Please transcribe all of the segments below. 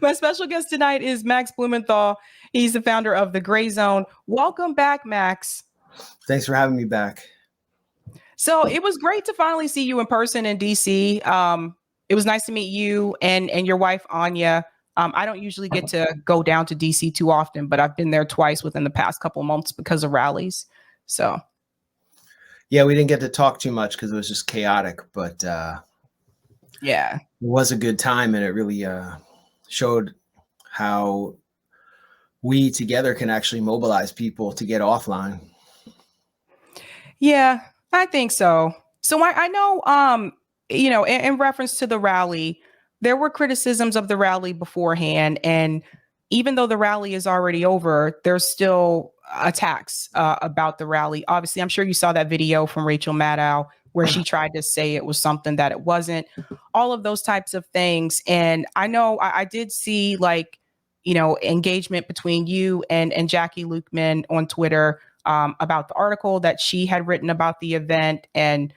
My special guest tonight is Max Blumenthal. He's the founder of The Gray Zone. Welcome back, Max. Thanks for having me back. So it was great to finally see you in person in DC. It was nice to meet you and your wife, Anya. I don't usually get to go down to DC too often, but I've been there twice within the past couple of months because of rallies. So, yeah, we didn't get to talk too much because it was just chaotic, but yeah, it was a good time, and it really showed how we together can actually mobilize people to get offline. Yeah, I think so. So I know, in reference to the rally, there were criticisms of the rally beforehand. And even though the rally is already over, there's still attacks about the rally. Obviously, I'm sure you saw that video from Rachel Maddow where she tried to say it was something that it wasn't, all of those types of things. And I know I did see engagement between you and Jackie Lukeman on Twitter about the article that she had written about the event. And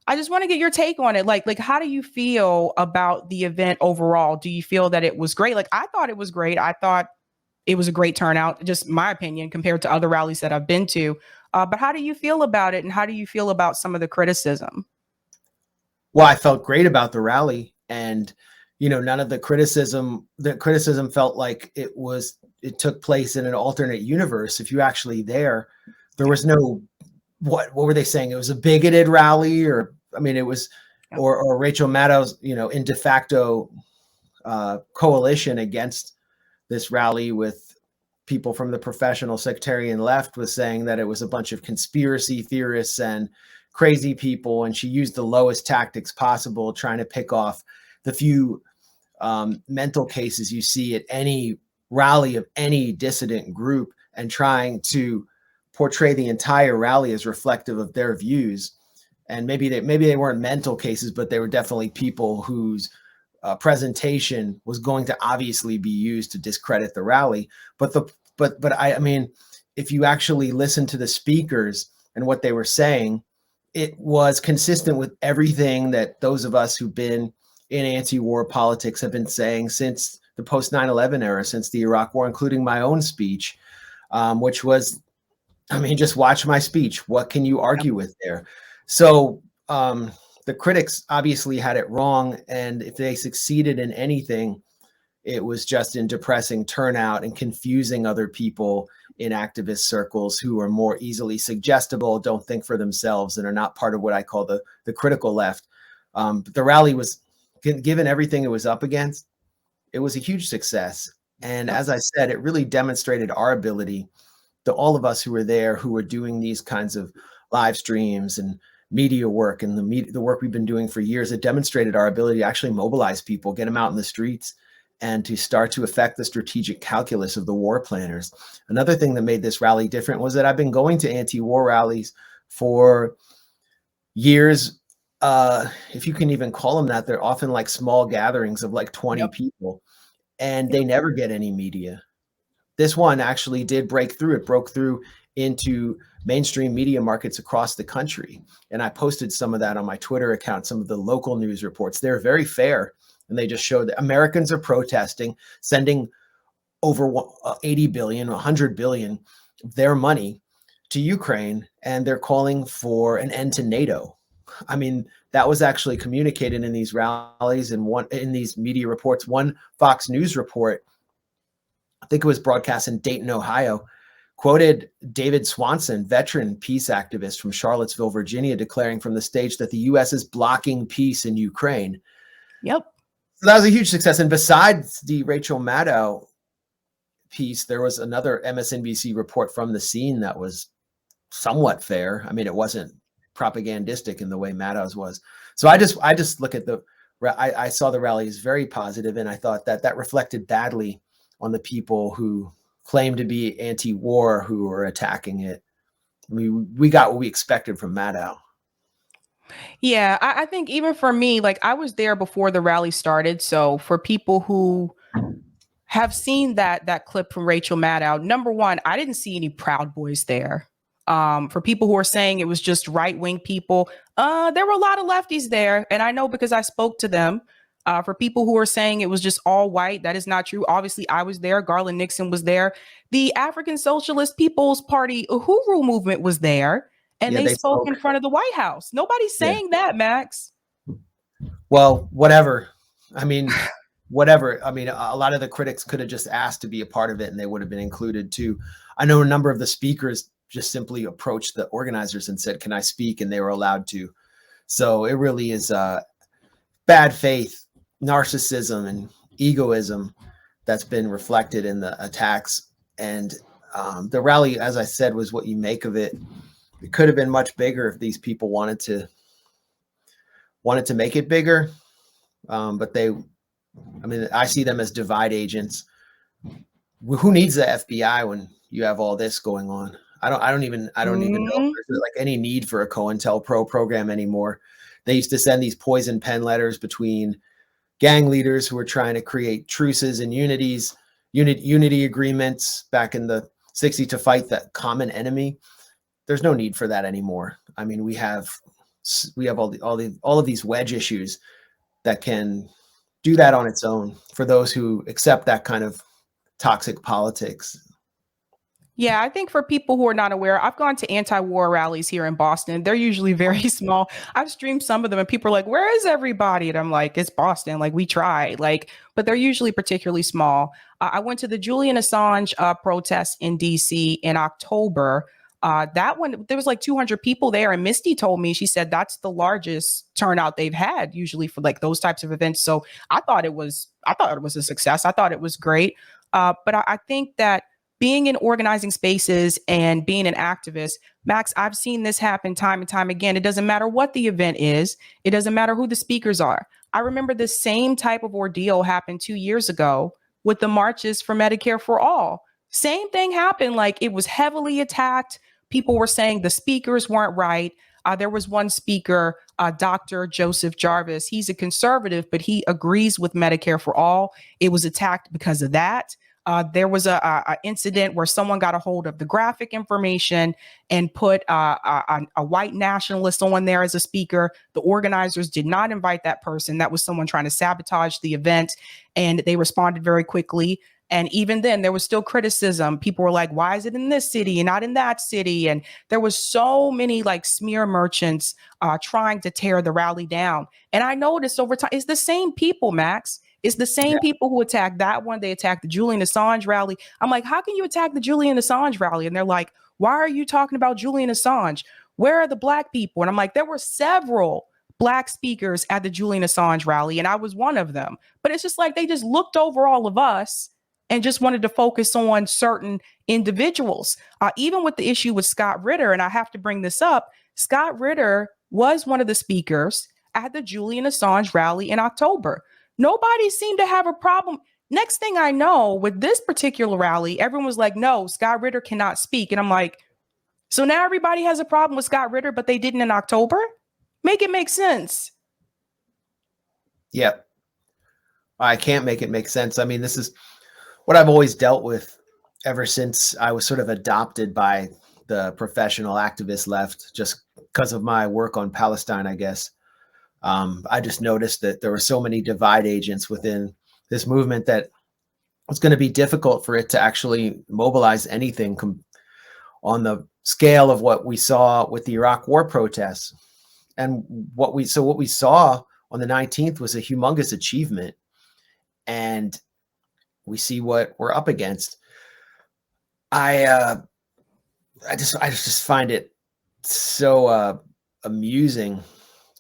I just want to get your take on it. Like, how do you feel about the event overall? Do you feel that it was great? Like, I thought it was great. I thought it was a great turnout, just my opinion, compared to other rallies that I've been to. But how do you feel about it? And how do you feel about some of the criticism? Well, I felt great about the rally, and, none of the criticism felt like it took place in an alternate universe. If you actually there was no, what were they saying? It was a bigoted rally, or, it was, or Rachel Maddow's, in de facto coalition against this rally with people from the professional sectarian left was saying that it was a bunch of conspiracy theorists and crazy people. And she used the lowest tactics possible, trying to pick off the few mental cases you see at any rally of any dissident group, and trying to portray the entire rally as reflective of their views. And maybe they weren't mental cases, but they were definitely people whose presentation was going to obviously be used to discredit the rally. But if you actually listen to the speakers and what they were saying, it was consistent with everything that those of us who've been in anti-war politics have been saying since the post 9/11 era, since the Iraq War, including my own speech, which was, just watch my speech. What can you argue with there? So the critics obviously had it wrong. And if they succeeded in anything, it was just in depressing turnout and confusing other people in activist circles who are more easily suggestible, don't think for themselves, and are not part of what I call the critical left. But the rally was, given everything it was up against, it was a huge success. And as I said, it really demonstrated our ability, to all of us who were there, who were doing these kinds of live streams and media work, and the work we've been doing for years. It demonstrated our ability to actually mobilize people, get them out in the streets, and to start to affect the strategic calculus of the war planners. Another thing that made this rally different was that I've been going to anti-war rallies for years. If you can even call them that, they're often like small gatherings of like 20 people, and they never get any media. This one actually did break through. It broke through into mainstream media markets across the country. And I posted some of that on my Twitter account, some of the local news reports. They're very fair. And they just show that Americans are protesting, sending over 80 billion, 100 billion of their money to Ukraine, and they're calling for an end to NATO. That was actually communicated in these rallies and in these media reports. One Fox News report, I think it was broadcast in Dayton, Ohio, quoted David Swanson, veteran peace activist from Charlottesville, Virginia, declaring from the stage that the U.S. is blocking peace in Ukraine. Yep. So that was a huge success. And besides the Rachel Maddow piece, there was another MSNBC report from the scene that was somewhat fair. It wasn't propagandistic in the way Maddow's was. So I just look at I saw the rally as very positive, and I thought that reflected badly on the people who claim to be anti-war, who are attacking it. We got what we expected from Maddow. Yeah, I think even for me, like, I was there before the rally started. So for people who have seen that clip from Rachel Maddow, number one, I didn't see any Proud Boys there. For people who are saying it was just right-wing people, there were a lot of lefties there. And I know because I spoke to them. For people who are saying it was just all white, that is not true. Obviously, I was there. Garland Nixon was there. The African Socialist People's Party Uhuru movement was there, and Yeah, they they spoke spoke. in front of the White House. Nobody's Yeah. saying that, Max. Well, whatever. I mean, whatever. I mean, a lot of the critics could have just asked to be a part of it and they would have been included too. I know a number of the speakers just simply approached the organizers and said, "Can I speak?" And they were allowed to. So it really is bad faith, narcissism, and egoism that's been reflected in the attacks. And the rally, as I said, was what you make of it. It could have been much bigger if these people wanted to make it bigger. But I see them as divide agents. Who needs the FBI when you have all this going on? I don't even know if there's like any need for a COINTELPRO program anymore. They used to send these poison pen letters between gang leaders who were trying to create truces and unity agreements back in the 60s to fight that common enemy. There's no need for that anymore. I mean, we have all of these wedge issues that can do that on its own for those who accept that kind of toxic politics. Yeah, I think for people who are not aware, I've gone to anti-war rallies here in Boston. They're usually very small. I've streamed some of them and people are like, "Where is everybody?" And I'm like, "It's Boston. Like we tried." Like, but they're usually particularly small. I went to the Julian Assange protest in DC in October. That one, there was like 200 people there. And Misty told me, she said that's the largest turnout they've had usually for like those types of events. So I thought it was a success. I thought it was great. But I think that being in organizing spaces and being an activist, Max, I've seen this happen time and time again. It doesn't matter what the event is. It doesn't matter who the speakers are. I remember the same type of ordeal happened 2 years ago with the marches for Medicare for All. Same thing happened. Like it was heavily attacked. People were saying the speakers weren't right. There was one speaker, Dr. Joseph Jarvis. He's a conservative, but he agrees with Medicare for All. It was attacked because of that. There was a incident where someone got a hold of the graphic information and put a white nationalist on there as a speaker. The organizers did not invite that person. That was someone trying to sabotage the event, and they responded very quickly. And even then, there was still criticism. People were like, "Why is it in this city and not in that city?" And there was so many like smear merchants trying to tear the rally down. And I noticed over time, it's the same people, Max. It's the same people who attacked that one. They attacked the Julian Assange rally. I'm like, how can you attack the Julian Assange rally? And they're like, why are you talking about Julian Assange? Where are the black people? And I'm like, there were several black speakers at the Julian Assange rally, and I was one of them. But it's just like they just looked over all of us and just wanted to focus on certain individuals. Even with the issue with Scott Ritter, and I have to bring this up, Scott Ritter was one of the speakers at the Julian Assange rally in October. Nobody seemed to have a problem. Next thing I know, with this particular rally, everyone was like, no, Scott Ritter cannot speak. And I'm like, so now everybody has a problem with Scott Ritter, but they didn't in October? Make it make sense. Yep. I can't make it make sense. I mean, this is what I've always dealt with ever since I was sort of adopted by the professional activist left, just because of my work on Palestine, I guess. I just noticed that there were so many divide agents within this movement that it's going to be difficult for it to actually mobilize anything on the scale of what we saw with the Iraq war protests. And what we saw on the 19th was a humongous achievement. And we see what we're up against. I just find it so amusing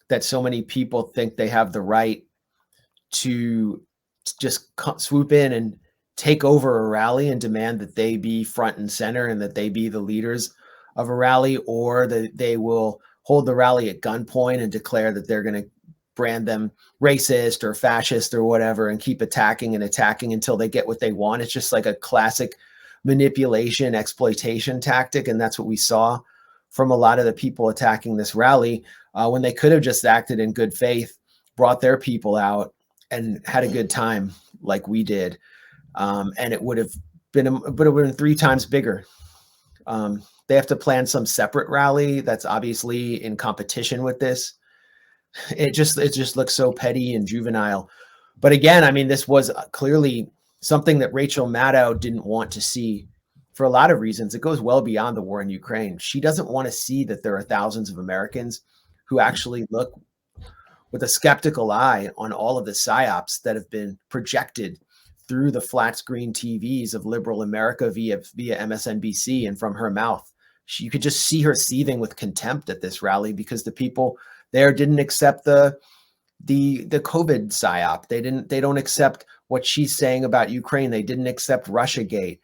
that so many people think they have the right to just swoop in and take over a rally and demand that they be front and center and that they be the leaders of a rally, or that they will hold the rally at gunpoint and declare that they're going to brand them racist or fascist or whatever and keep attacking and attacking until they get what they want. It's just like a classic manipulation, exploitation tactic. And that's what we saw from a lot of the people attacking this rally, when they could have just acted in good faith, brought their people out and had a good time like we did. And it would have been 3 times bigger. They have to plan some separate rally that's obviously in competition with this. It just looks so petty and juvenile. But again, I mean, this was clearly something that Rachel Maddow didn't want to see for a lot of reasons. It goes well beyond the war in Ukraine. She doesn't want to see that there are thousands of Americans who actually look with a skeptical eye on all of the psyops that have been projected through the flat screen TVs of liberal America via MSNBC and from her mouth. You could just see her seething with contempt at this rally because the people there didn't accept the COVID psyop. They don't accept what she's saying about Ukraine. They didn't accept Russiagate.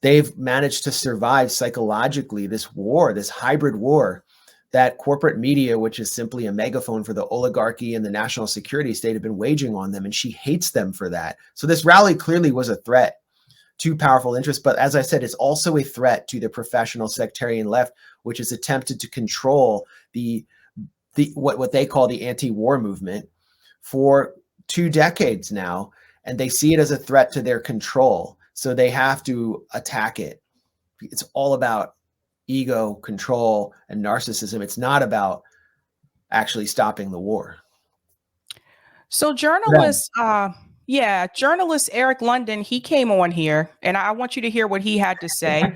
They've managed to survive psychologically this war, this hybrid war that corporate media, which is simply a megaphone for the oligarchy and the national security state, have been waging on them. And she hates them for that. So this rally clearly was a threat to powerful interests. But as I said, it's also a threat to the professional sectarian left, which has attempted to control what they call the anti-war movement for 2 decades now. And they see it as a threat to their control. So they have to attack it. It's all about ego, control, and narcissism. It's not about actually stopping the war. So journalist Eric London, he came on here, and I want you to hear what he had to say.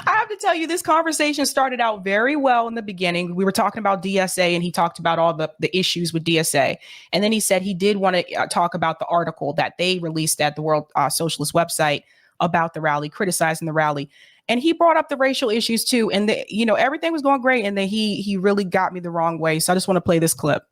I have to tell you, this conversation started out very well in the beginning. We were talking about DSA, and he talked about all the issues with DSA. And then he said he did want to talk about the article that they released at the World Socialist website about the rally, criticizing the rally. And he brought up the racial issues too. And everything was going great. And then he really got me the wrong way. So I just want to play this clip.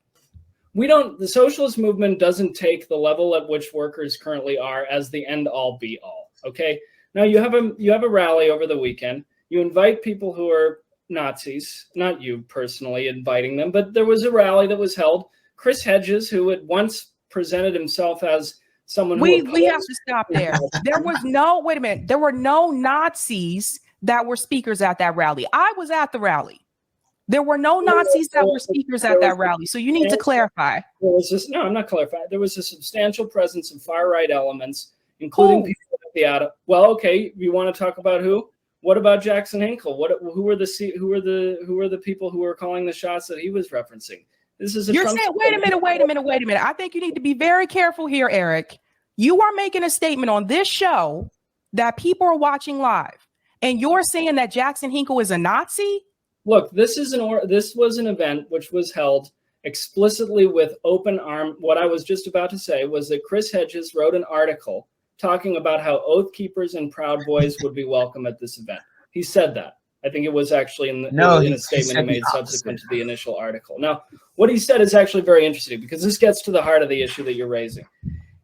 The socialist movement doesn't take the level at which workers currently are as the end all be all. Okay. Now you have a rally over the weekend. You invite people who are Nazis, not you personally inviting them, but there was a rally that was held. Chris Hedges, who had once presented himself as someone we have to stop there. There were no Nazis that were speakers at that rally. I was at the rally. There were no Nazis that were speakers at that rally. So you need to clarify. I'm not clarifying. There was a substantial presence of far-right elements, including people well, okay, you want to talk about who? What about Jackson Hinkle? Who were the people who were calling the shots that he was referencing? This is You're saying, wait a minute. I think you need to be very careful here, Eric. You are making a statement on this show that people are watching live, and you're saying that Jackson Hinkle is a Nazi? Look, this was an event which was held explicitly with open arm. What I was just about to say was that Chris Hedges wrote an article talking about how Oath Keepers and Proud Boys would be welcome at this event. He said that. I think it was actually in a statement he made subsequent to the initial article. Now, what he said is actually very interesting because this gets to the heart of the issue that you're raising.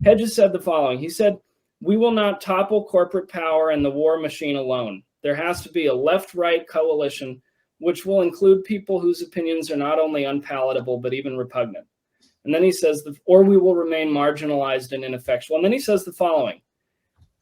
Hedges said the following. He said, "We will not topple corporate power and the war machine alone. There has to be a left-right coalition which will include people whose opinions are not only unpalatable but even repugnant." And then he says, or we will remain marginalized and ineffectual. And then he says the following.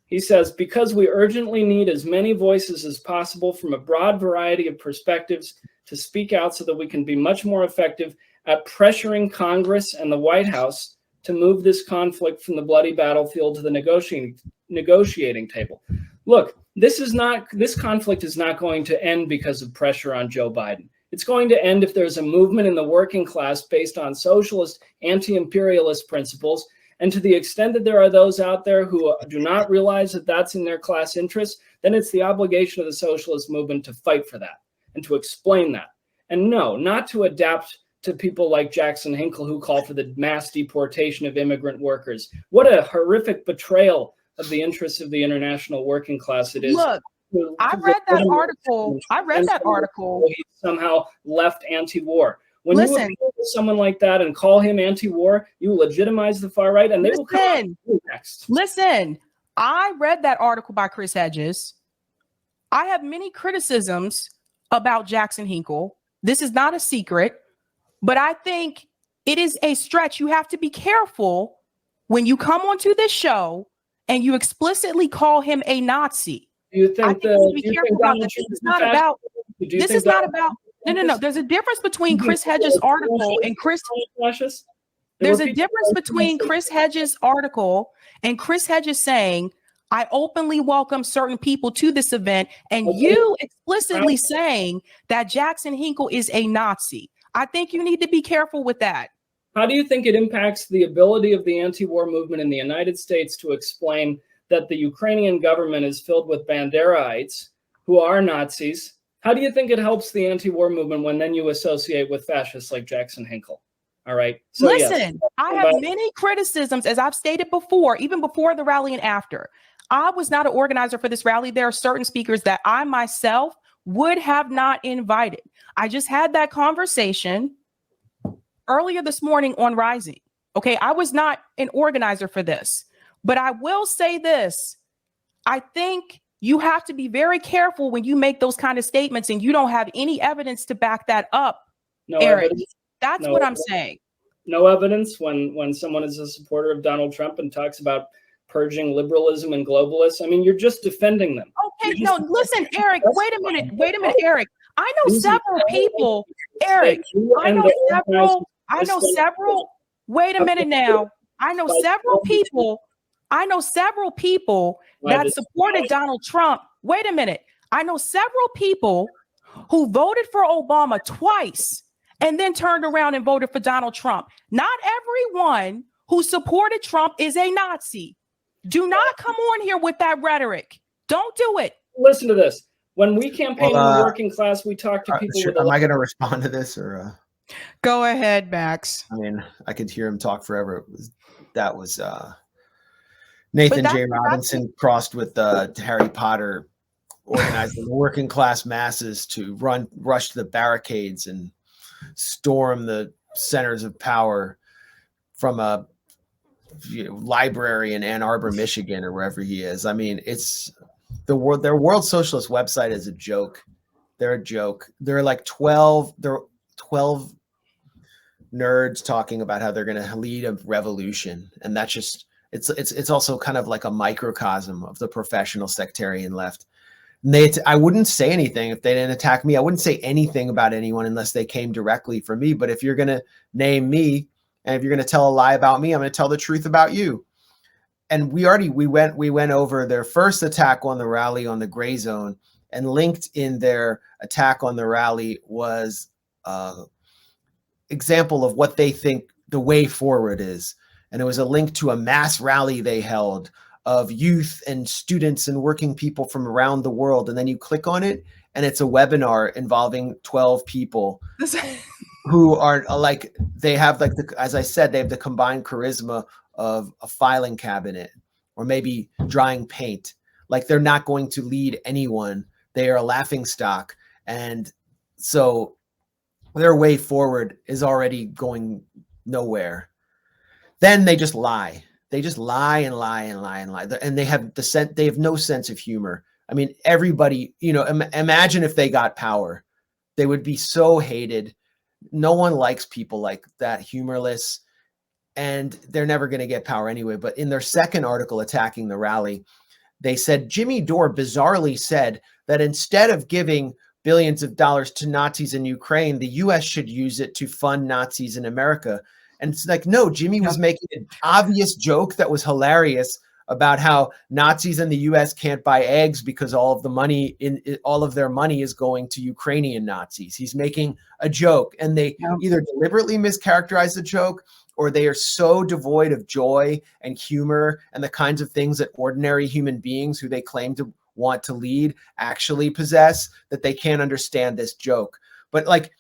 He says, "Because we urgently need as many voices as possible from a broad variety of perspectives to speak out so that we can be much more effective at pressuring Congress and the White House to move this conflict from the bloody battlefield to the negotiating table." Look, this conflict is not going to end because of pressure on Joe Biden. It's going to end if there's a movement in the working class based on socialist, anti-imperialist principles. And to the extent that there are those out there who do not realize that that's in their class interest, then it's the obligation of the socialist movement to fight for that and to explain that. And no, not to adapt to people like Jackson Hinkle who call for the mass deportation of immigrant workers. What a horrific betrayal of the interests of the international working class it is. Look, I read that article. He somehow left anti-war. When you appeal to someone like that and call him anti-war, you legitimize the far right, and they will come next. Listen, I read that article by Chris Hedges. I have many criticisms about Jackson Hinkle. This is not a secret, but I think it is a stretch. You have to be careful when you come onto this show and you explicitly call him a Nazi. You think this is not about. No. There's a difference between Chris Hedges' article and Chris. There's a difference between Chris Hedges' article and Chris Hedges saying, "I openly welcome certain people to this event," and you explicitly saying that Jackson Hinkle is a Nazi. I think you need to be careful with that. How do you think it impacts the ability of the anti-war movement in the United States to explain that the Ukrainian government is filled with Banderaites who are Nazis? How do you think it helps the anti-war movement when then you associate with fascists like Jackson Hinkle? All right. So listen, yes, I have many criticisms, as I've stated before, even before the rally and after. I was not an organizer for this rally. There are certain speakers that I myself would have not invited. I just had that conversation earlier this morning on Rising. Okay, I was not an organizer for this, but I will say this. I think you have to be very careful when you make those kind of statements and you don't have any evidence to back that up. No Eric, evidence. That's what I'm saying. No evidence when someone is a supporter of Donald Trump and talks about purging liberalism and globalists. I mean, you're just defending them. Okay, no, listen, Eric, wait a minute, Eric. I know several people, Eric, I know several, wait a minute now. I know several people that supported Donald Trump. Wait a minute. I know several people who voted for Obama twice and then turned around and voted for Donald Trump. Not everyone who supported Trump is a Nazi. Do not come on here with that rhetoric. Don't do it. Listen to this. When we campaign in the working class, we talk to people. Sure. Am I going to respond to this or? Go ahead, Max. I mean, I could hear him talk forever. That was Nathan J. Robinson crossed with Harry Potter, organizing the working class masses to rush to the barricades and storm the centers of power from a library in Ann Arbor, Michigan, or wherever he is. I mean, it's their World Socialist website is a joke. They're a joke. They're like 12 nerds talking about how they're going to lead a revolution, and that's just it's also kind of like a microcosm of the professional sectarian left. I wouldn't say anything if they didn't attack me. I wouldn't say anything about anyone unless they came directly for me. But if you're going to name me and if you're going to tell a lie about me, I'm going to tell the truth about you. And we went over their first attack on the rally on the gray zone, and linked in their attack on the rally was example of what they think the way forward is. And it was a link to a mass rally they held of youth and students and working people from around the world. And then you click on it and it's a webinar involving 12 people who are like, they have like, as I said, they have the combined charisma of a filing cabinet or maybe drying paint. Like they're not going to lead anyone. They are a laughing stock. And so their way forward is already going nowhere. Then they just lie. They just lie and lie and lie and lie. And they have no sense of humor. I mean, everybody, imagine if they got power, they would be so hated. No one likes people like that, humorless, and they're never going to get power anyway. But in their second article attacking the rally, they said Jimmy Dorr bizarrely said that instead of giving billions of dollars to Nazis in Ukraine, the U.S. should use it to fund Nazis in America. And it's like, no, Jimmy was making an obvious joke that was hilarious about how Nazis in the U.S. can't buy eggs because all of their money is going to Ukrainian Nazis. He's making a joke, and they either deliberately mischaracterize the joke, or they are so devoid of joy and humor and the kinds of things that ordinary human beings who they claim to want to lead actually possess, that they can't understand this joke. But like,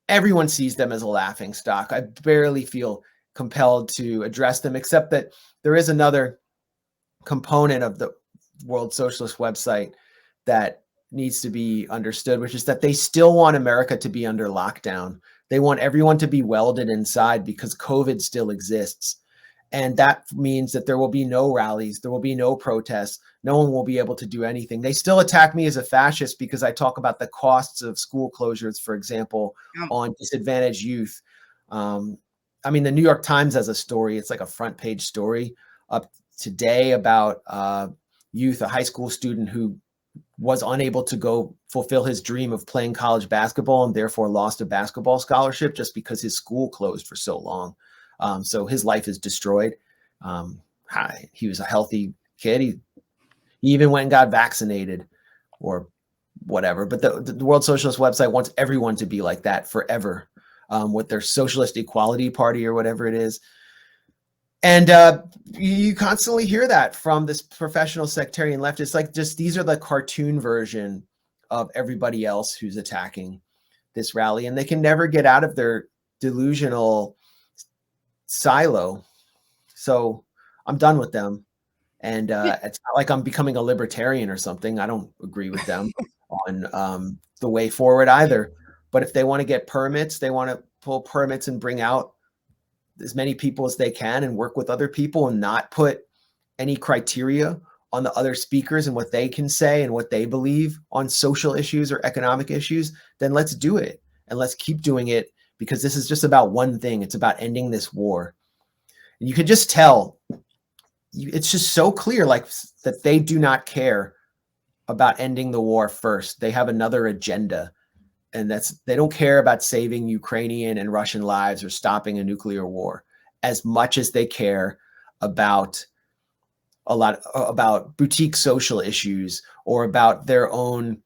everyone sees them as a laughing stock. I barely feel compelled to address them, except that there is another component of the World Socialist website that needs to be understood, which is that they still want America to be under lockdown. They want everyone to be welded inside because COVID still exists. And that means that there will be no rallies, there will be no protests, no one will be able to do anything. They still attack me as a fascist because I talk about the costs of school closures, for example, on disadvantaged youth. I mean, the New York Times has a story. It's like a front page story up today about youth, a high school student who was unable to go fulfill his dream of playing college basketball and therefore lost a basketball scholarship just because his school closed for so long. So his life is destroyed. He was a healthy kid. He even went and got vaccinated, or whatever. But the World Socialist website wants everyone to be like that forever, with their Socialist Equality Party or whatever it is. And you constantly hear that from this professional sectarian left. It's like, just, these are the cartoon version of everybody else who's attacking this rally, and they can never get out of their delusional silo. So I'm done with them. And it's not like I'm becoming a libertarian or something. I don't agree with them on the way forward either. But if they want to get permits, they want to pull permits and bring out as many people as they can and work with other people and not put any criteria on the other speakers and what they can say and what they believe on social issues or economic issues, then let's do it. And let's keep doing it, because this is just about one thing. It's about ending this war. And you could just tell, it's just so clear, like, that they do not care about ending the war first. They have another agenda. And they don't care about saving Ukrainian and Russian lives or stopping a nuclear war as much as they care about about boutique social issues or about their own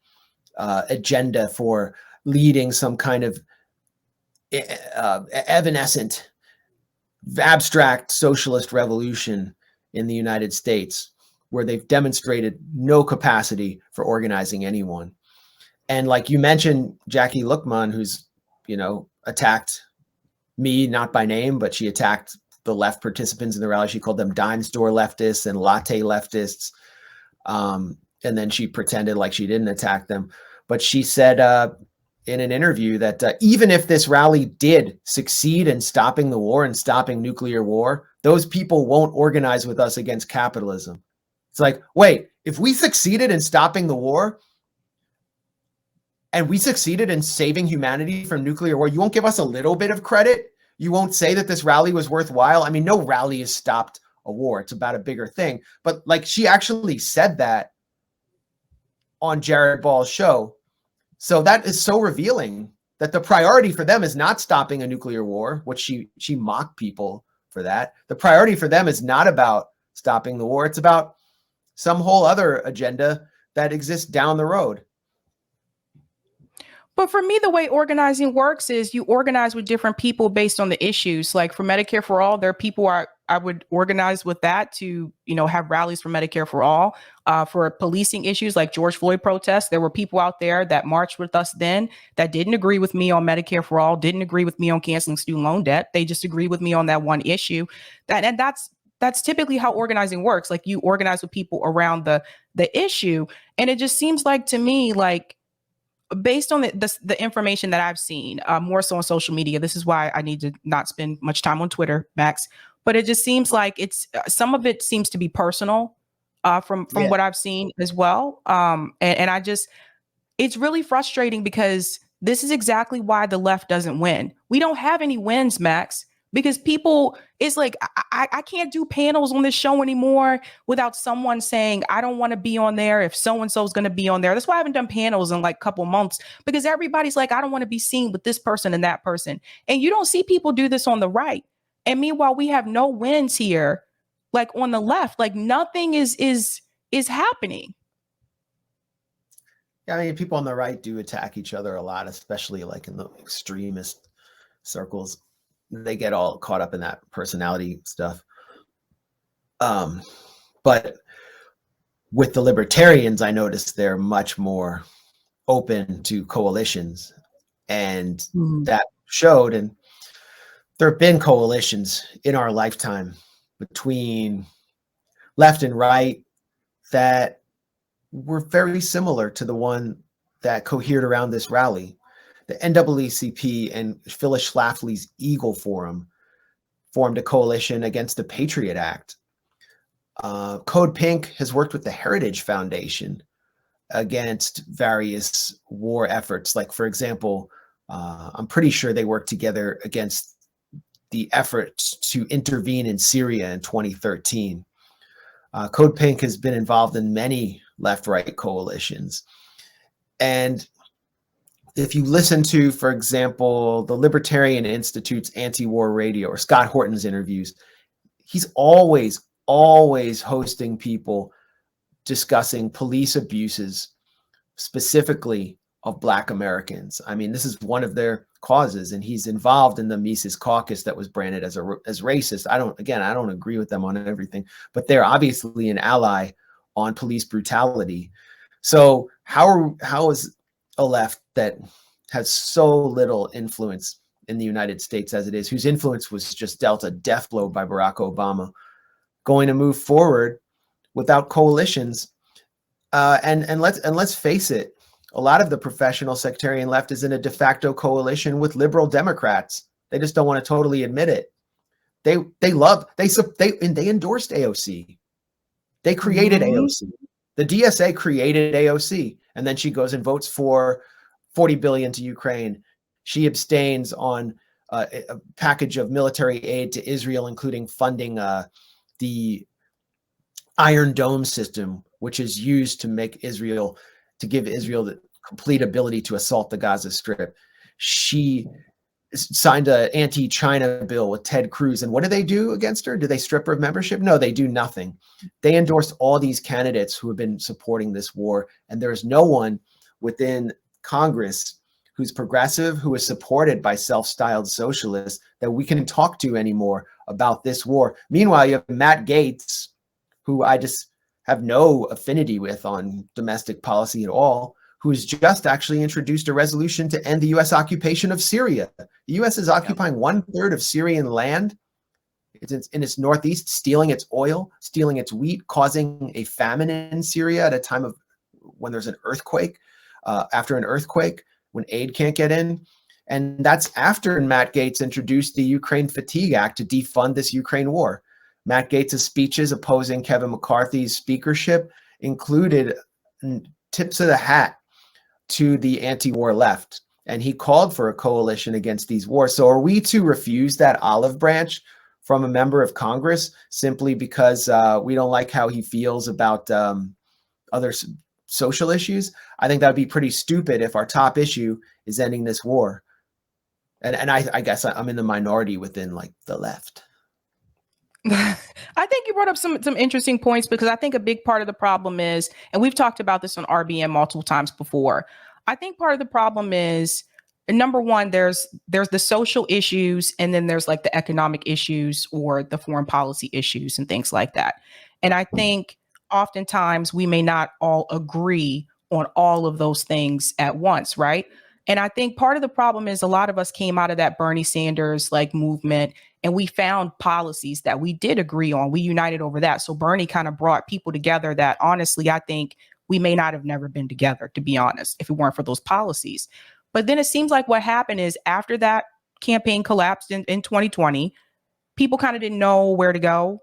agenda for leading some kind of evanescent, abstract socialist revolution in the United States, where they've demonstrated no capacity for organizing anyone. And like you mentioned, Jackie Lookman, who's, attacked me, not by name, but she attacked the left participants in the rally. She called them dime store leftists and latte leftists. And then she pretended like she didn't attack them. But she said in an interview that even if this rally did succeed in stopping the war and stopping nuclear war, those people won't organize with us against capitalism. It's like, wait, if we succeeded in stopping the war, and we succeeded in saving humanity from nuclear war, you won't give us a little bit of credit? You won't say that this rally was worthwhile? I mean, no rally has stopped a war. It's about a bigger thing. But like, she actually said that on Jared Ball's show. So that is so revealing that the priority for them is not stopping a nuclear war, which she mocked people for that. The priority for them is not about stopping the war. It's about some whole other agenda that exists down the road. But for me, the way organizing works is you organize with different people based on the issues. Like for Medicare for All, there are people I would organize with that to, have rallies for Medicare for All. For policing issues like George Floyd protests, there were people out there that marched with us then that didn't agree with me on Medicare for All, didn't agree with me on canceling student loan debt. They just agreed with me on that one issue. That's typically how organizing works. Like you organize with people around the issue. And it just seems like to me, like, based on the information that I've seen, more so on social media, this is why I need to not spend much time on Twitter, Max. But it just seems like it's some of it seems to be personal from what I've seen as well. And I just, it's really frustrating because this is exactly why the left doesn't win. We don't have any wins, Max. Because people, it's like, I can't do panels on this show anymore without someone saying, I don't want to be on there if so-and-so is going to be on there. That's why I haven't done panels in like a couple months, because everybody's like, I don't want to be seen with this person and that person. And you don't see people do this on the right. And meanwhile, we have no wins here, like on the left, like nothing is happening. Yeah, I mean, people on the right do attack each other a lot, especially like in the extremist circles. They get all caught up in that personality stuff. But with the libertarians, I noticed they're much more open to coalitions, and that showed. And there have been coalitions in our lifetime between left and right that were very similar to the one that cohered around this rally. The NAACP and Phyllis Schlafly's Eagle Forum formed a coalition against the Patriot Act. Code Pink has worked with the Heritage Foundation against various war efforts. Like, for example, I'm pretty sure they worked together against the efforts to intervene in Syria in 2013. Code Pink has been involved in many left-right coalitions. And if you listen to, for example, the Libertarian Institute's Antiwar Radio or Scott Horton's interviews, he's always hosting people discussing police abuses, specifically of Black Americans. I mean, this is one of their causes, and he's involved in the Mises Caucus that was branded as racist. I don't agree with them on everything, but they're obviously an ally on police brutality. So how is a left that has so little influence in the United States as it is, whose influence was just dealt a death blow by Barack Obama, going to move forward without coalitions? And let's face it, a lot of the professional sectarian left is in a de facto coalition with liberal Democrats. They just don't want to totally admit it. They endorsed AOC. They created AOC. The DSA created AOC, and then she goes and votes for $40 billion to Ukraine. She abstains on a package of military aid to Israel, including funding the Iron Dome system, which is used to give Israel the complete ability to assault the Gaza Strip. She signed an anti-China bill with Ted Cruz. And what do they do against her? Do they strip her of membership? No, they do nothing. They endorsed all these candidates who have been supporting this war. And there's no one within Congress who's progressive, who is supported by self-styled socialists that we can talk to anymore about this war. Meanwhile, you have Matt Gaetz, who I just have no affinity with on domestic policy at all, who's just actually introduced a resolution to end the U.S. occupation of Syria. The U.S. is occupying 1/3 of Syrian land. It's in its northeast, stealing its oil, stealing its wheat, causing a famine in Syria at a time of when there's an earthquake, after an earthquake, when aid can't get in. And that's after Matt Gaetz introduced the Ukraine Fatigue Act to defund this Ukraine war. Matt Gaetz's speeches opposing Kevin McCarthy's speakership included tips of the hat to the anti-war left, and he called for a coalition against these wars. So are we to refuse that olive branch from a member of Congress simply because we don't like how he feels about other social issues? I think that'd be pretty stupid if our top issue is ending this war. And I guess I'm in the minority within like the left. I think you brought up some interesting points, because I think a big part of the problem is, and we've talked about this on RBN multiple times before, I think part of the problem is, number one, there's the social issues, and then there's like the economic issues or the foreign policy issues and things like that. And I think oftentimes we may not all agree on all of those things at once, right? And I think part of the problem is a lot of us came out of that Bernie Sanders like movement, and we found policies that we did agree on. We united over that. So Bernie kind of brought people together that honestly, I think we may not have never been together, to be honest, if it weren't for those policies. But then it seems like what happened is after that campaign collapsed in 2020, people kind of didn't know where to go.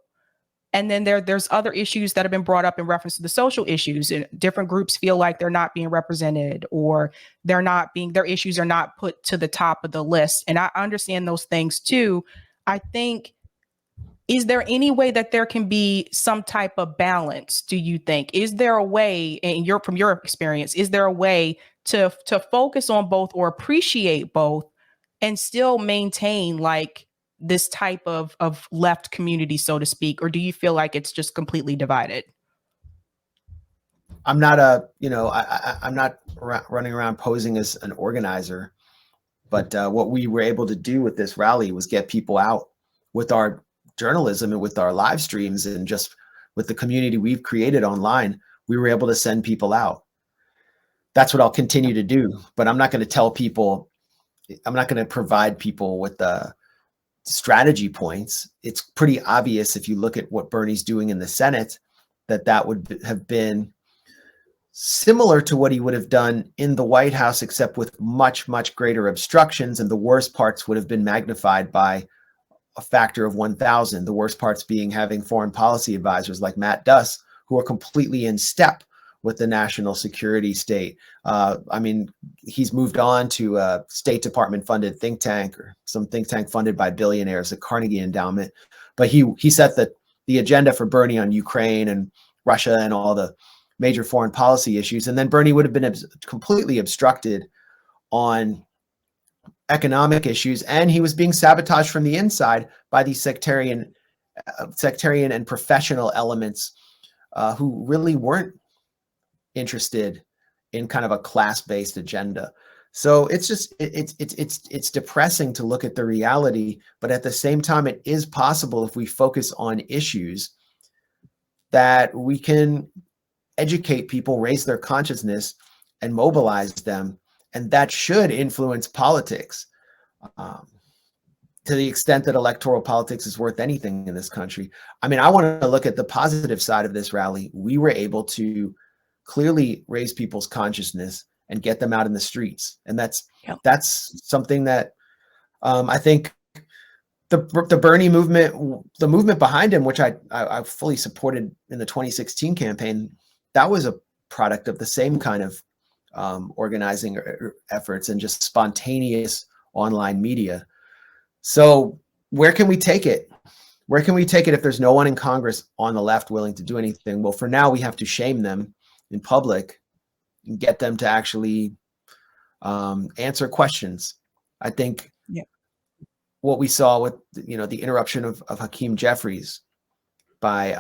And then there's other issues that have been brought up in reference to the social issues, and different groups feel like they're not being represented, or their issues are not put to the top of the list. And I understand those things too. I think, is there any way that there can be some type of balance? Do you think? Is there a way, and from your experience, is there a way to focus on both or appreciate both and still maintain like this type of left community, so to speak? Or do you feel like it's just completely divided? I'm not I'm not running around posing as an organizer, but what we were able to do with this rally was get people out with our journalism and with our live streams, and just with the community we've created online. We were able to send people out. That's what I'll continue to do, but I'm not going to tell people, I'm not going to provide people with the strategy points. It's pretty obvious if you look at what Bernie's doing in the Senate, that would have been similar to what he would have done in the White House, except with much, much greater obstructions. And the worst parts would have been magnified by a factor of 1,000. The worst parts being having foreign policy advisors like Matt Duss, who are completely in step with the national security state. I mean, he's moved on to a State Department funded think tank, or some think tank funded by billionaires, the Carnegie Endowment. But he set the agenda for Bernie on Ukraine and Russia and all the major foreign policy issues. And then Bernie would have been completely obstructed on economic issues. And he was being sabotaged from the inside by these sectarian and professional elements who really weren't interested in kind of a class-based agenda. So it's just it's depressing to look at the reality, but at the same time, it is possible if we focus on issues that we can educate people, raise their consciousness, and mobilize them, and that should influence politics. To the extent that electoral politics is worth anything in this country. I mean, I want to look at the positive side of this rally. We were able to clearly raise people's consciousness and get them out in the streets. And that's something that I think the Bernie movement, the movement behind him, which I fully supported in the 2016 campaign, that was a product of the same kind of organizing efforts and just spontaneous online media. So where can we take it? Where can we take it if there's no one in Congress on the left willing to do anything? Well, for now, we have to shame them in public and get them to actually answer questions. I think what we saw with, the interruption of Hakeem Jeffries by,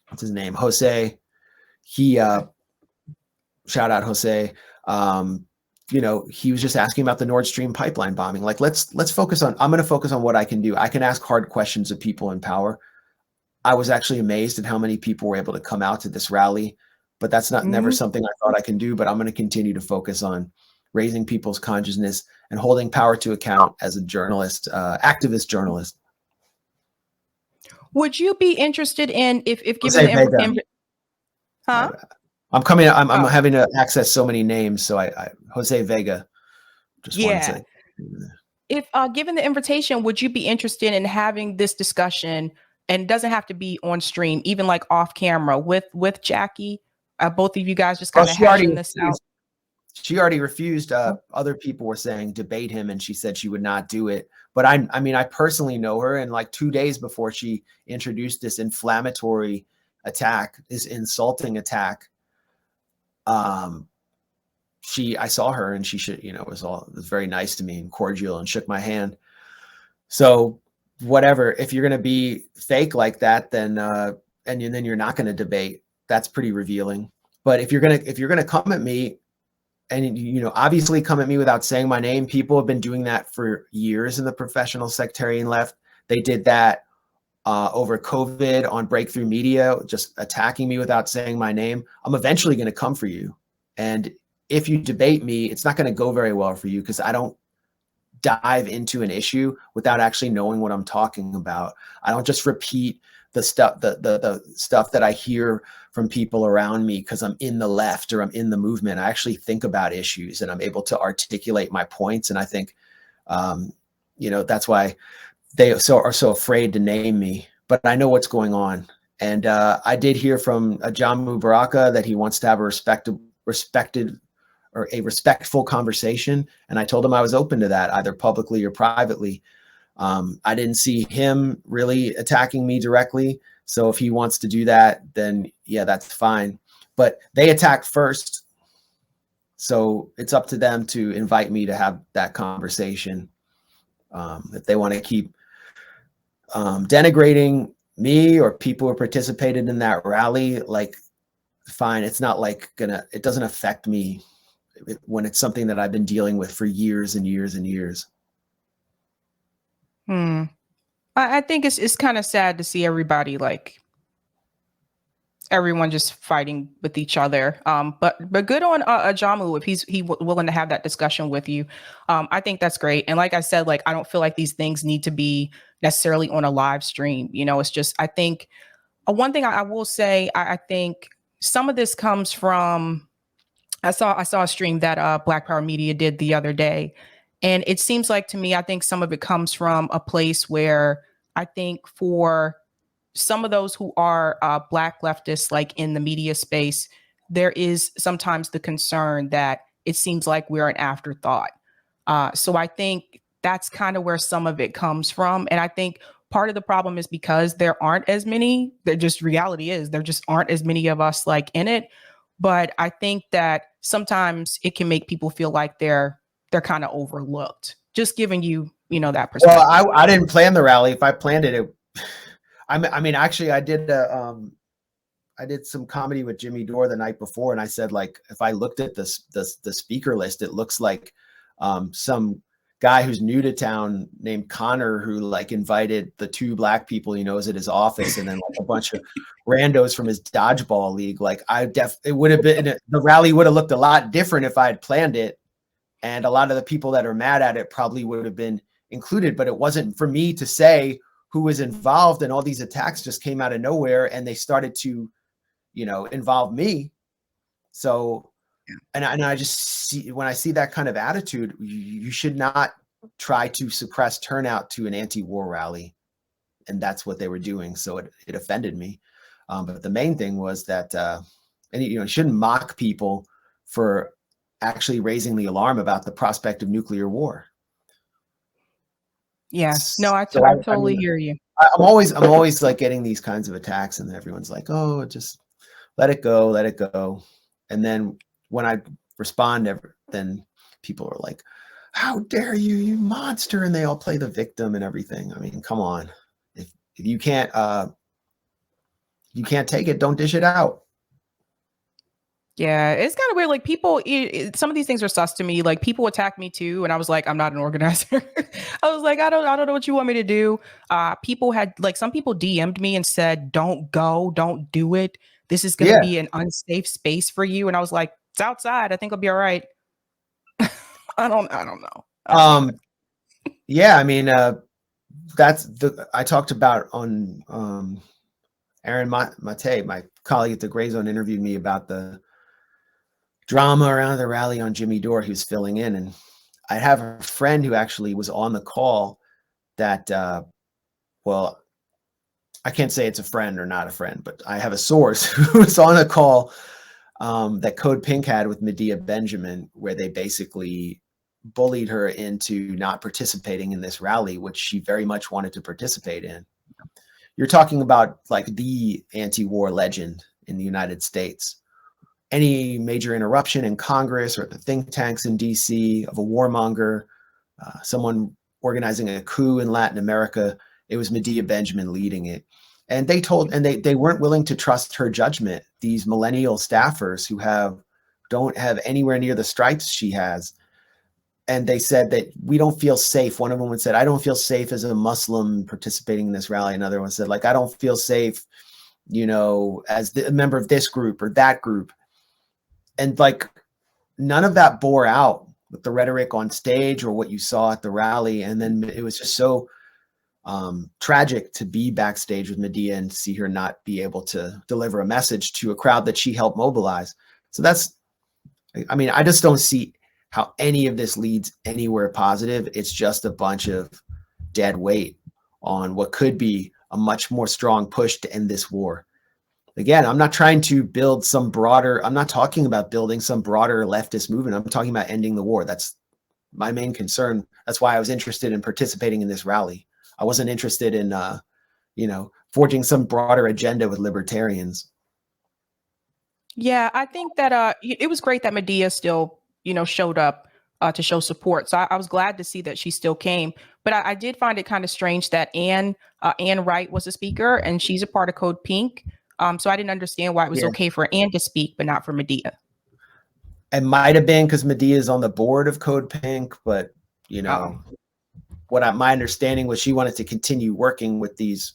what's his name? Jose. He, shout out Jose. He was just asking about the Nord Stream pipeline bombing. Like, let's focus on, I'm going to focus on what I can do. I can ask hard questions of people in power. I was actually amazed at how many people were able to come out to this rally, but that's never something I thought I can do, but I'm going to continue to focus on raising people's consciousness and holding power to account as a journalist, activist journalist. Would you be interested in, if given the huh? I'm having to access so many names. So I Jose Vega, just wanted to say. If given the invitation, would you be interested in having this discussion, and it doesn't have to be on stream, even like off camera with Jackie, both of you guys just kind of hashing this out? She already refused. Other people were saying debate him, and she said she would not do it. But I personally know her, and like 2 days before she introduced this inflammatory attack, this insulting attack, I saw her, and she was very nice to me and cordial and shook my hand. So whatever, if you're going to be fake like that, then and then you're not going to debate, that's pretty revealing. But if you're going to come at me, and obviously come at me without saying my name, people have been doing that for years in the professional sectarian left. They did that over COVID on Breakthrough Media, just attacking me without saying my name. I'm eventually going to come for you. And if you debate me, it's not going to go very well for you, because I don't dive into an issue without actually knowing what I'm talking about. I don't just repeat the stuff, the stuff that I hear from people around me because I'm in the left or I'm in the movement. I actually think about issues, and I'm able to articulate my points. And I think, that's why they are so afraid to name me, but I know what's going on. And I did hear from Ajamu Baraka that he wants to have a respectful conversation. And I told him I was open to that, either publicly or privately. I didn't see him really attacking me directly. So if he wants to do that, then yeah, that's fine. But they attacked first. So it's up to them to invite me to have that conversation. If they want to keep denigrating me or people who participated in that rally, like, fine. It's not like it doesn't affect me when it's something that I've been dealing with for years and years and years. I think it's kind of sad to see everybody, like, everyone just fighting with each other. But good on Ajamu if he's willing to have that discussion with you. I think that's great. And like I said, like, I don't feel like these things need to be necessarily on a live stream. It's just, I think one thing I will say, I think some of this comes from, I saw a stream that Black Power Media did the other day. And it seems like to me, I think some of it comes from a place where I think for some of those who are Black leftists, like in the media space, there is sometimes the concern that it seems like we're an afterthought. So I think that's kind of where some of it comes from. And I think part of the problem is because there aren't as many, there just aren't as many of us like in it. But I think that sometimes it can make people feel like they're kind of overlooked. Just giving you, that perspective. Well, I didn't plan the rally. If I planned it, I mean, actually, I did some comedy with Jimmy Dorr the night before, and I said, like, if I looked at the speaker list, it looks like some guy who's new to town named Connor, who like invited the 2 black people he knows at his office, and then like a bunch of randos from his dodgeball league. Like it would have been, the rally would have looked a lot different if I had planned it, and a lot of the people that are mad at it probably would have been included. But it wasn't for me to say who was involved, and all these attacks just came out of nowhere, and they started to, involve me. So. And I just see, when I see that kind of attitude, you should not try to suppress turnout to an anti-war rally. And that's what they were doing. So it offended me. But the main thing was that, you shouldn't mock people for actually raising the alarm about the prospect of nuclear war. Yeah, no, I totally hear you. I'm always like getting these kinds of attacks, and everyone's like, oh, just let it go. And then when I respond, then people are like, how dare you, you monster. And they all play the victim and everything. I mean, come on. If you can't take it, don't dish it out. Yeah, it's kind of weird. Like people, some of these things are sus to me. Like people attack me too, and I was like, I'm not an organizer. I was like, I don't know what you want me to do. People had some people DM'd me and said, don't go, don't do it. This is going to be an unsafe space for you. And I was like, it's outside. I think I'll be all right. I don't know. Yeah, I mean, I talked about on Aaron Mate, my colleague at the Gray Zone, interviewed me about the drama around the rally on Jimmy Dorr. He was filling in, and I have a friend who actually was on the call that, well, I can't say it's a friend or not a friend, but I have a source who was on a call that Code Pink had with Medea Benjamin, where they basically bullied her into not participating in this rally, which she very much wanted to participate in. You're talking about like the anti-war legend in the United States. Any major interruption in Congress or at the think tanks in DC of a warmonger, someone organizing a coup in Latin America, it was Medea Benjamin leading it. And they weren't willing to trust her judgment. These millennial staffers who don't have anywhere near the stripes she has. And they said that we don't feel safe. One of them said, I don't feel safe as a Muslim participating in this rally. Another one said, like, I don't feel safe, as a member of this group or that group. And like, none of that bore out with the rhetoric on stage or what you saw at the rally. And then it was just so tragic to be backstage with Medea and see her not be able to deliver a message to a crowd that she helped mobilize. So I just don't see how any of this leads anywhere positive. It's just a bunch of dead weight on what could be a much more strong push to end this war. Again, I'm not trying to build I'm not talking about building some broader leftist movement. I'm talking about ending the war. That's my main concern. That's why I was interested in participating in this rally. I wasn't interested in, forging some broader agenda with libertarians. Yeah, I think that it was great that Medea still, showed up to show support. So I was glad to see that she still came. But I did find it kind of strange that Ann Wright was a speaker, and she's a part of Code Pink. So I didn't understand why it was okay for Ann to speak, but not for Medea. It might have been because Medea is on the board of Code Pink, but my understanding was she wanted to continue working with these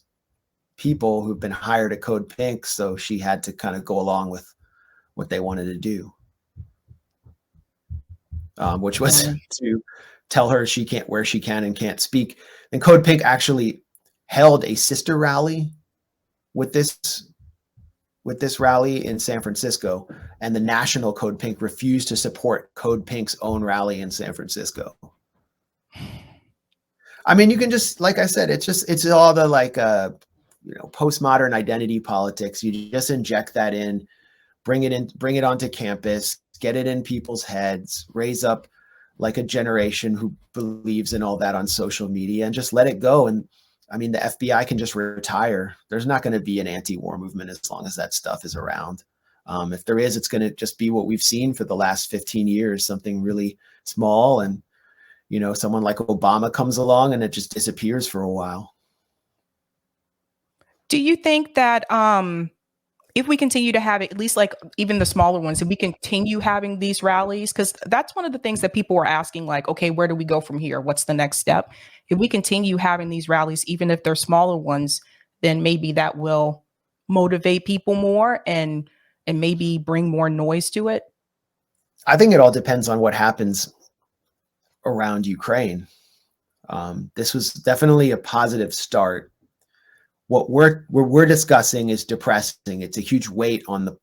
people who've been hired at Code Pink, so she had to kind of go along with what they wanted to do, which was to tell her where she can and can't speak. And Code Pink actually held a sister rally with this rally in San Francisco, and the national Code Pink refused to support Code Pink's own rally in San Francisco. I mean, you can just, like I said, it's all the postmodern identity politics. You just inject that in, bring it onto campus, get it in people's heads, raise up like a generation who believes in all that on social media, and just let it go. And I mean, the FBI can just retire. There's not going to be an anti-war movement as long as that stuff is around. If there is, it's going to just be what we've seen for the last 15 years, something really small, and someone like Obama comes along and it just disappears for a while. Do you think that if we continue to have it, at least like even the smaller ones, if we continue having these rallies, because that's one of the things that people were asking, like, okay, where do we go from here? What's the next step? If we continue having these rallies, even if they're smaller ones, then maybe that will motivate people more and maybe bring more noise to it. I think it all depends on what happens around Ukraine. This was definitely a positive start. What we're discussing is depressing. It's a huge weight on the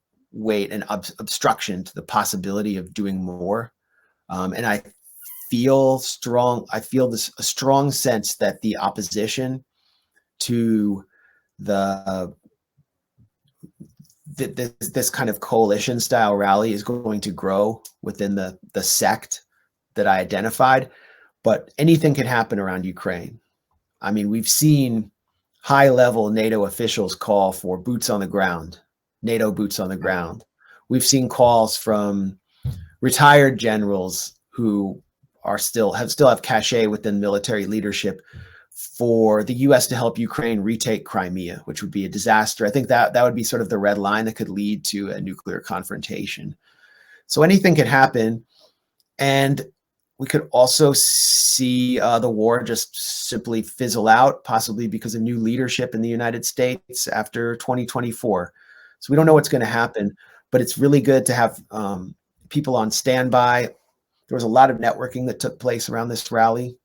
and obstruction to the possibility of doing more. And I feel a strong sense that the opposition to this kind of coalition style rally is going to grow within the sect that I identified. But anything can happen around Ukraine. I mean, we've seen high-level NATO officials call for boots on the ground, NATO boots on the ground. We've seen calls from retired generals who still have cachet within military leadership for the U.S. to help Ukraine retake Crimea, which would be a disaster. I think that would be sort of the red line that could lead to a nuclear confrontation. So anything can happen. And we could also see the war just simply fizzle out, possibly because of new leadership in the United States after 2024. So we don't know what's going to happen, but it's really good to have people on standby. There was a lot of networking that took place around this rally.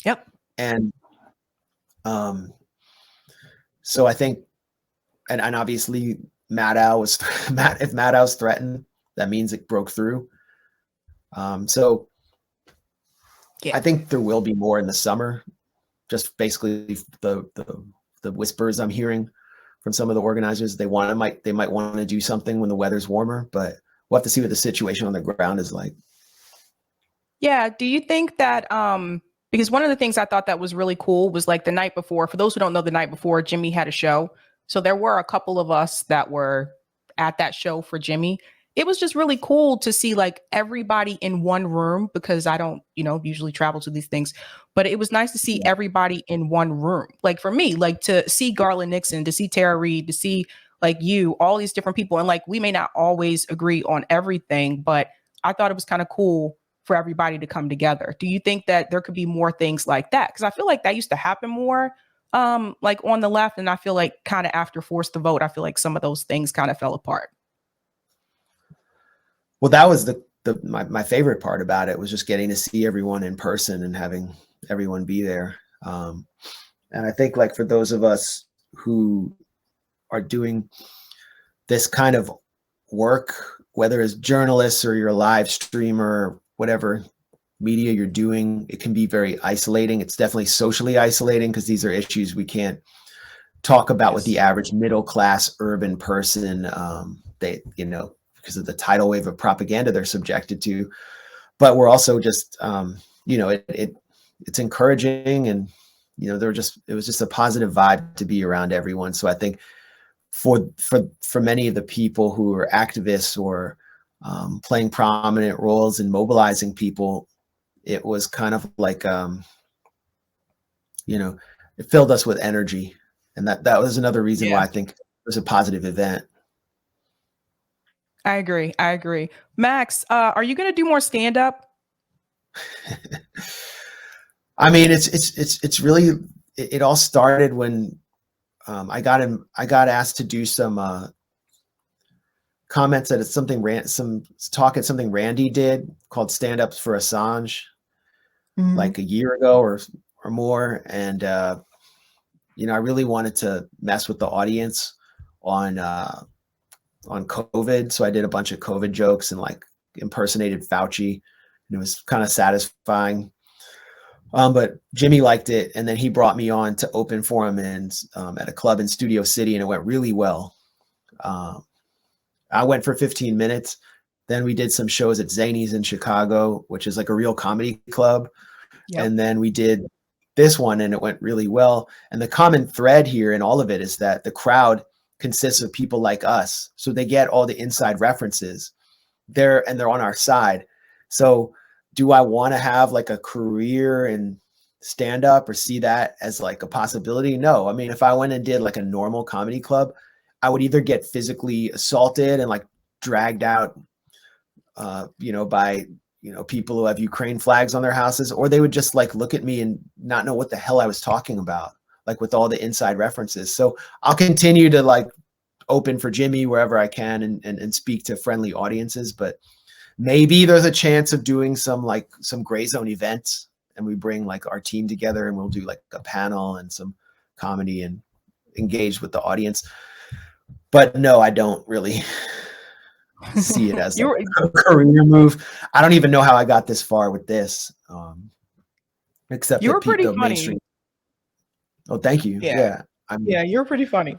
Yep. And so I think, and obviously Maddow was, if Maddow's threatened, that means it broke through. So yeah. I think there will be more in the summer. Just basically the whispers I'm hearing from some of the organizers, they might want to do something when the weather's warmer, but we'll have to see what the situation on the ground is like. Yeah. Do you think that because one of the things I thought that was really cool was like the night before, for those who don't know, the night before Jimmy had a show. So there were a couple of us that were at that show for Jimmy. It was just really cool to see like everybody in one room, because I don't, usually travel to these things, but it was nice to see everybody in one room. Like for me, like to see Garland Nixon, to see Tara Reid, to see like you, all these different people. And like, we may not always agree on everything, but I thought it was kind of cool for everybody to come together. Do you think that there could be more things like that? Because I feel like that used to happen more like on the left. And I feel like kind of after Forced to Vote, I feel like some of those things kind of fell apart. Well, that was my favorite part about it, was just getting to see everyone in person and having everyone be there. And I think like for those of us who are doing this kind of work, whether as journalists or you're a live streamer or whatever media you're doing, it can be very isolating. It's definitely socially isolating because these are issues we can't talk about with the average middle class urban person. Because of the tidal wave of propaganda they're subjected to. But we're also just, it's encouraging, and it was just a positive vibe to be around everyone. So I think for many of the people who are activists or playing prominent roles in mobilizing people, it was kind of like, it filled us with energy, and that was another reason why I think it was a positive event. I agree. Max, are you going to do more stand-up? I mean, it's really, it all started when I got asked to do some comments at some talk at something Randy did called Standups for Assange, like a year ago or more. And, I really wanted to mess with the audience on COVID. So I did a bunch of COVID jokes and like impersonated Fauci, and it was kind of satisfying. But Jimmy liked it. And then he brought me on to open for him at a club in Studio City, and it went really well. I went for 15 minutes. Then we did some shows at Zany's in Chicago, which is like a real comedy club. Yep. And then we did this one, and it went really well. And the common thread here in all of it is that the crowd consists of people like us. So they get all the inside references they're on our side. So do I want to have like a career in stand up or see that as like a possibility? No. I mean, if I went and did like a normal comedy club, I would either get physically assaulted and like dragged out, by, people who have Ukraine flags on their houses, or they would just like look at me and not know what the hell I was talking about, like with all the inside references. So I'll continue to like open for Jimmy wherever I can and speak to friendly audiences, but maybe there's a chance of doing some gray zone events, and we bring like our team together and we'll do like a panel and some comedy and engage with the audience. But no, I don't really see it as like a career move. I don't even know how I got this far with this, except you were pretty the funny. mainstream. Oh, thank you. Yeah. You're pretty funny.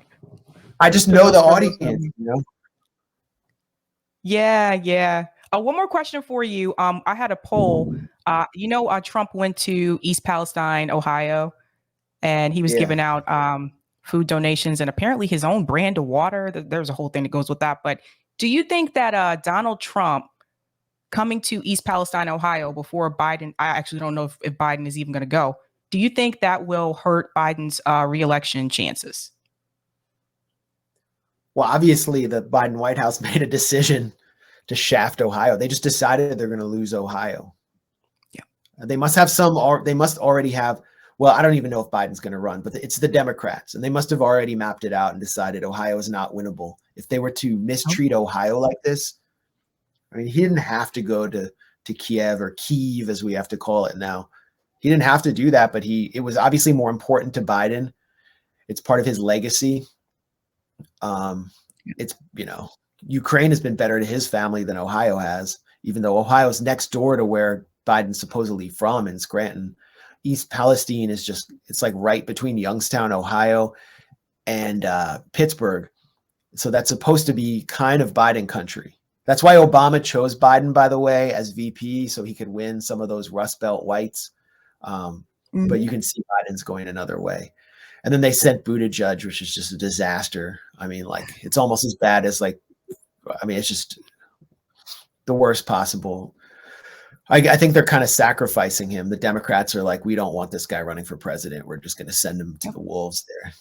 I just know the audience, Yeah. One more question for you. I had a poll. Trump went to East Palestine, Ohio, and he was giving out food donations and apparently his own brand of water. There's a whole thing that goes with that. But do you think that Donald Trump coming to East Palestine, Ohio before Biden, I actually don't know if Biden is even going to go. Do you think that will hurt Biden's reelection chances? Well, obviously the Biden White House made a decision to shaft Ohio. They just decided they're going to lose Ohio. Yeah. They must have they must already have, well, I don't even know if Biden's going to run, but it's the Democrats, and they must have already mapped it out and decided Ohio is not winnable. If they were to mistreat Ohio like this, I mean, he didn't have to go to Kiev, or Kyiv as we have to call it now. He didn't have to do that, but it was obviously more important to Biden. It's part of his legacy. It's, Ukraine has been better to his family than Ohio has, even though Ohio's next door to where Biden's supposedly from, in Scranton. East Palestine is it's like right between Youngstown, Ohio, and Pittsburgh. So that's supposed to be kind of Biden country. That's why Obama chose Biden, by the way, as VP, so he could win some of those Rust Belt whites. But you can see Biden's going another way. And then they sent Buttigieg, which is just a disaster. I mean, like, it's almost as bad as it's just the worst possible. I think they're kind of sacrificing him. The Democrats are like, we don't want this guy running for president. We're just going to send him to the wolves there.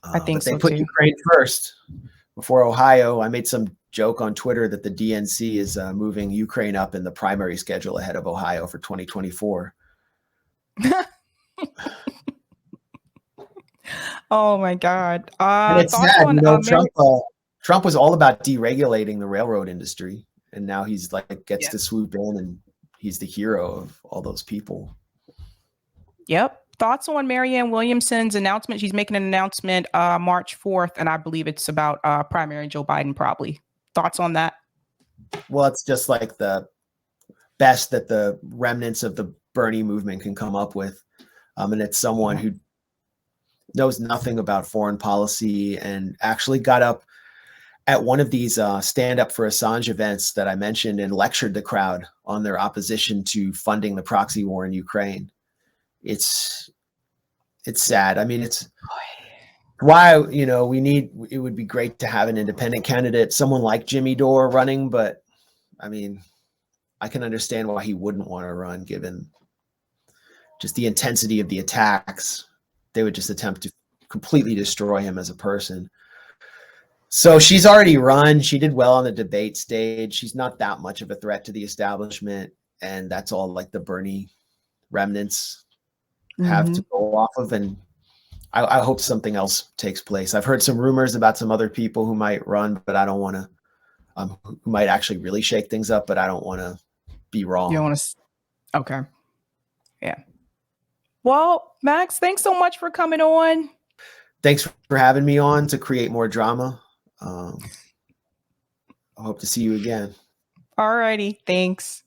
I think they put Ukraine first before Ohio. I made some joke on Twitter that the DNC is moving Ukraine up in the primary schedule ahead of Ohio for 2024. Oh my God! And it's sad, Trump was all about deregulating the railroad industry, and now he's like gets to swoop in, and he's the hero of all those people. Yep. Thoughts on Marianne Williamson's announcement? She's making an announcement March 4th, and I believe it's about primary Joe Biden, probably. Thoughts on that? Well, it's just like the best that the remnants of the Bernie movement can come up with. And it's someone who knows nothing about foreign policy and actually got up at one of these stand up for Assange events that I mentioned and lectured the crowd on their opposition to funding the proxy war in Ukraine. It's sad. I mean, it's why, it would be great to have an independent candidate, someone like Jimmy Dorr running, but I mean, I can understand why he wouldn't want to run given just the intensity of the attacks. They would just attempt to completely destroy him as a person. So she's already run. She did well on the debate stage. She's not that much of a threat to the establishment. And that's all like the Bernie remnants have to go off of. And I hope something else takes place. I've heard some rumors about some other people who might run, but I don't want to, who might actually really shake things up, but I don't want to be wrong. You don't want to. Okay. Yeah. Well, Max, thanks so much for coming on. Thanks for having me on to create more drama. I hope to see you again. All righty. Thanks.